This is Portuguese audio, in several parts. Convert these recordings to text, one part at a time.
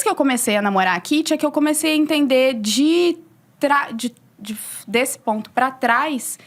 que eu comecei a namorar a Kitty, é que eu comecei a entender desse ponto pra trás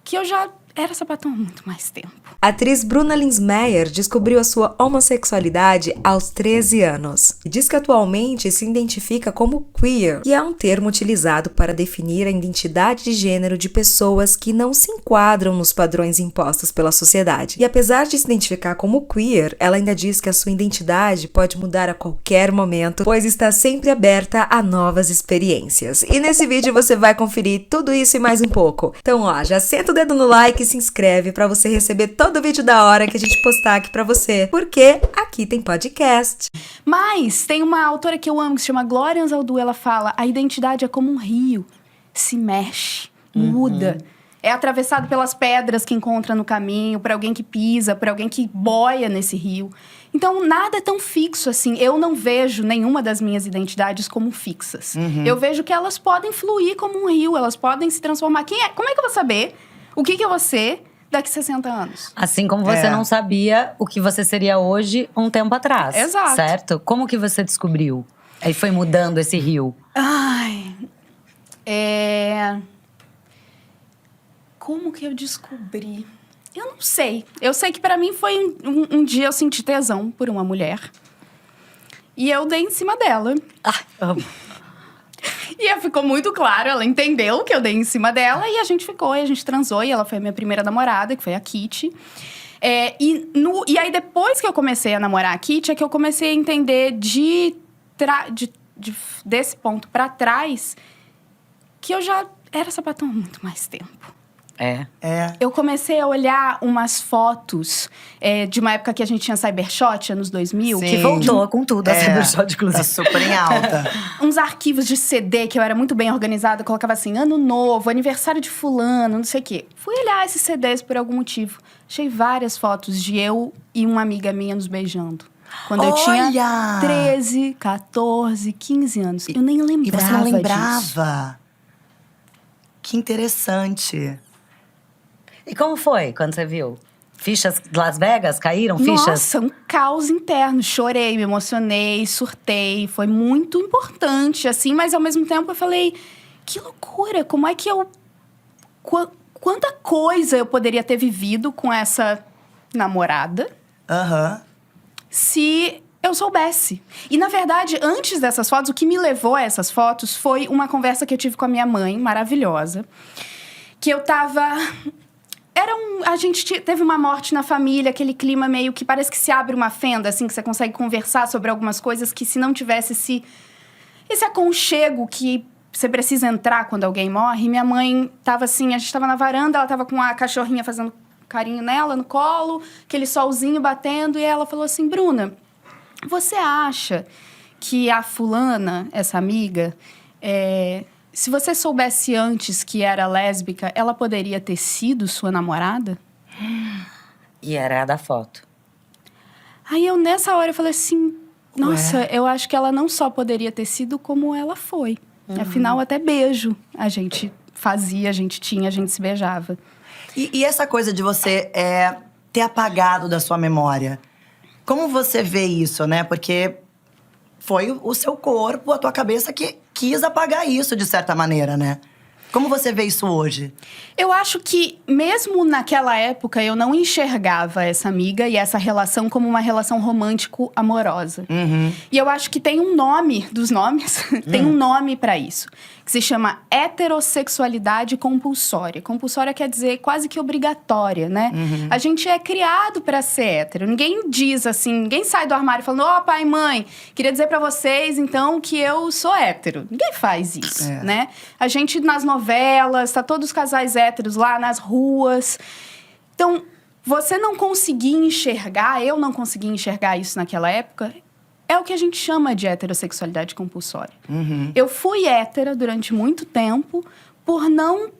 que eu já era sapatão há muito mais tempo. A atriz Bruna Linsmeyer descobriu a sua homossexualidade aos 13 anos. E diz que atualmente se identifica como queer, que é um termo utilizado para definir a identidade de gênero de pessoas que não se enquadram nos padrões impostos pela sociedade. E apesar de se identificar como queer, ela ainda diz que a sua identidade pode mudar a qualquer momento, pois está sempre aberta a novas experiências. E nesse vídeo você vai conferir tudo isso e mais um pouco. Então, já senta o dedo no like e se inscreve para você receber todo vídeo da hora que a gente postar aqui pra você, porque aqui tem podcast. Mas tem uma autora que eu amo, que se chama Glória Anzaldúa, ela fala: a identidade é como um rio, se mexe, muda. É atravessado pelas pedras que encontra no caminho, por alguém que pisa, por alguém que boia nesse rio. Então, nada é tão fixo assim. Eu não vejo nenhuma das minhas identidades como fixas. Eu vejo que elas podem fluir como um rio, elas podem se transformar. Como é que eu vou saber o que é você daqui 60 anos? Assim como você não sabia o que você seria hoje um tempo atrás. Exato. Certo? Como que você descobriu? Aí foi mudando esse rio. Como que eu descobri? Eu não sei. Eu sei que pra mim foi um dia eu senti tesão por uma mulher. E eu dei em cima dela. Amo. E ficou muito claro, ela entendeu que eu dei em cima dela. E a gente ficou, e a gente transou. E ela foi a minha primeira namorada, que foi a Kitty. E aí, depois que eu comecei a namorar a Kitty, é que eu comecei a entender desse ponto pra trás que eu já era sapatão há muito mais tempo. Eu comecei a olhar umas fotos de uma época que a gente tinha Cybershot, anos 2000. Sim. Que voltou com tudo, a Cybershot, inclusive. Tá super em alta. Uns arquivos de CD que eu era muito bem organizada. Colocava assim, ano novo, aniversário de fulano, não sei o quê. Fui olhar esses CDs por algum motivo. Achei várias fotos de eu e uma amiga minha nos beijando. Quando eu tinha 13, 14, 15 anos. Eu nem lembrava disso. E você não lembrava? Que interessante. E como foi quando você viu? Fichas de Las Vegas caíram? Fichas? Nossa, um caos interno. Chorei, me emocionei, surtei. Foi muito importante, assim. Mas, ao mesmo tempo, eu falei… Que loucura! Como é que eu… Quanta coisa eu poderia ter vivido com essa namorada… se eu soubesse. E, na verdade, antes dessas fotos, o que me levou a essas fotos foi uma conversa que eu tive com a minha mãe, maravilhosa. Que eu tava… A gente teve uma morte na família, aquele clima meio que parece que se abre uma fenda, assim, que você consegue conversar sobre algumas coisas que se não tivesse esse aconchego que você precisa entrar quando alguém morre. Minha mãe tava assim, a gente tava na varanda, ela tava com a cachorrinha fazendo carinho nela, no colo, aquele solzinho batendo, e ela falou assim: Bruna, você acha que a fulana, essa amiga, se você soubesse antes que era lésbica, ela poderia ter sido sua namorada? E era a da foto. Aí eu, nessa hora, eu falei assim… Nossa, eu acho que ela não só poderia ter sido, como ela foi. Afinal, até beijo a gente fazia, a gente tinha, a gente se beijava. E essa coisa de você ter apagado da sua memória. Como você vê isso, né? Porque foi o seu corpo, a tua cabeça que quis apagar isso, de certa maneira, né? Como você vê isso hoje? Eu acho que, mesmo naquela época, eu não enxergava essa amiga e essa relação como uma relação romântico-amorosa. E eu acho que tem um nome, dos nomes, tem um nome pra isso. Que se chama heterossexualidade compulsória. Compulsória quer dizer quase que obrigatória, né? A gente é criado pra ser hétero. Ninguém diz assim, ninguém sai do armário falando: ó, pai e mãe, queria dizer pra vocês, então, que eu sou hétero. Ninguém faz isso, né? A gente, nas novelas, tá todos os casais héteros lá nas ruas. Então, você não conseguir enxergar, eu não consegui enxergar isso naquela época, é o que a gente chama de heterossexualidade compulsória. Eu fui hétera durante muito tempo por não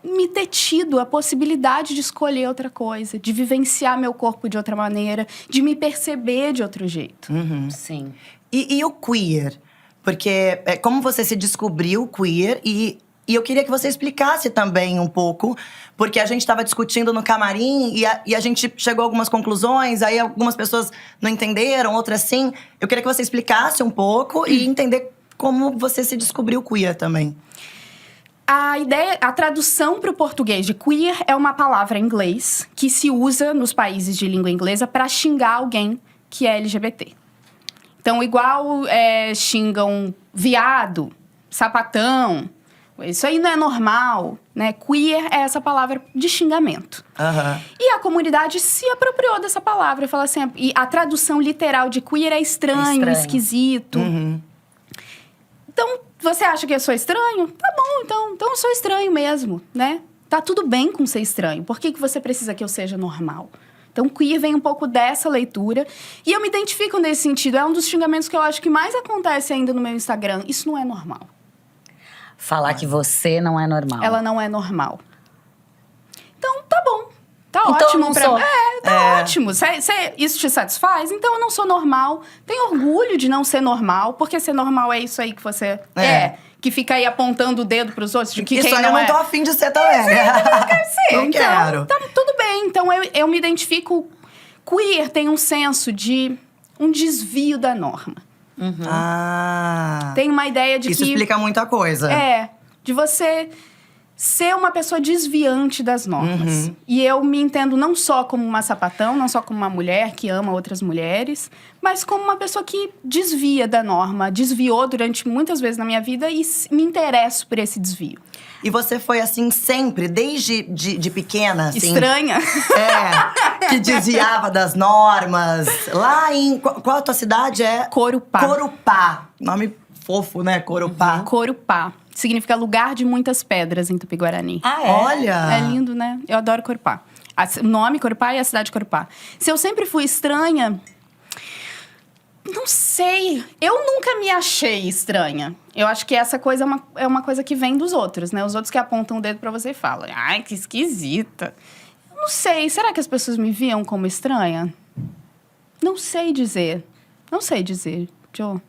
me ter tido a possibilidade de escolher outra coisa, de vivenciar meu corpo de outra maneira, de me perceber de outro jeito. Sim. E o queer? Porque como você se descobriu queer e E eu queria que você explicasse também um pouco, porque a gente estava discutindo no camarim e a gente chegou a algumas conclusões, aí algumas pessoas não entenderam, outras sim. Eu queria que você explicasse um pouco e entender como você se descobriu queer também. A tradução para o português de queer é uma palavra em inglês que se usa nos países de língua inglesa para xingar alguém que é LGBT. Então, igual xingam viado, sapatão, isso aí não é normal, né? Queer é essa palavra de xingamento. E a comunidade se apropriou dessa palavra. Fala assim, e a tradução literal de queer é estranho. Esquisito. Então, você acha que eu sou estranho? Tá bom, então eu sou estranho mesmo, né? Tá tudo bem com ser estranho. Por que você precisa que eu seja normal? Então, queer vem um pouco dessa leitura. E eu me identifico nesse sentido. É um dos xingamentos que eu acho que mais acontece ainda no meu Instagram. Isso não é normal. Falar que você não é normal. Ela não é normal. Então, tá bom. Tá então, ótimo eu não pra sou. mim. Ótimo. Isso te satisfaz? Então eu não sou normal. Tenho orgulho de não ser normal, porque ser normal é isso aí que você é. Que fica aí apontando o dedo pros outros de que isso quem aí não eu não tô afim de ser também. Eu não quero ser. Não então, quero. Tá tudo bem. Então eu me identifico. Queer tem um senso de um desvio da norma. Tem uma ideia de isso que... explica muita coisa. De você ser uma pessoa desviante das normas. E eu me entendo não só como uma sapatão, não só como uma mulher que ama outras mulheres, mas como uma pessoa que desvia da norma, desviou durante muitas vezes na minha vida e me interesso por esse desvio. E você foi assim sempre, desde de pequena, assim? Estranha. Que desviava das normas. Lá em... Qual a tua cidade é? Corupá. Corupá. Nome fofo, né? Corupá. Corupá. Significa lugar de muitas pedras em Tupi-Guarani. Olha! É lindo, né? Eu adoro Corupá. O nome Corupá e a cidade de Corupá. Se eu sempre fui estranha... Não sei. Eu nunca me achei estranha. Eu acho que essa coisa é uma coisa que vem dos outros, né? Os outros que apontam o dedo pra você e falam... Ai, que esquisita. Eu não sei. Será que as pessoas me viam como estranha? Não sei dizer. Não sei dizer, Jo.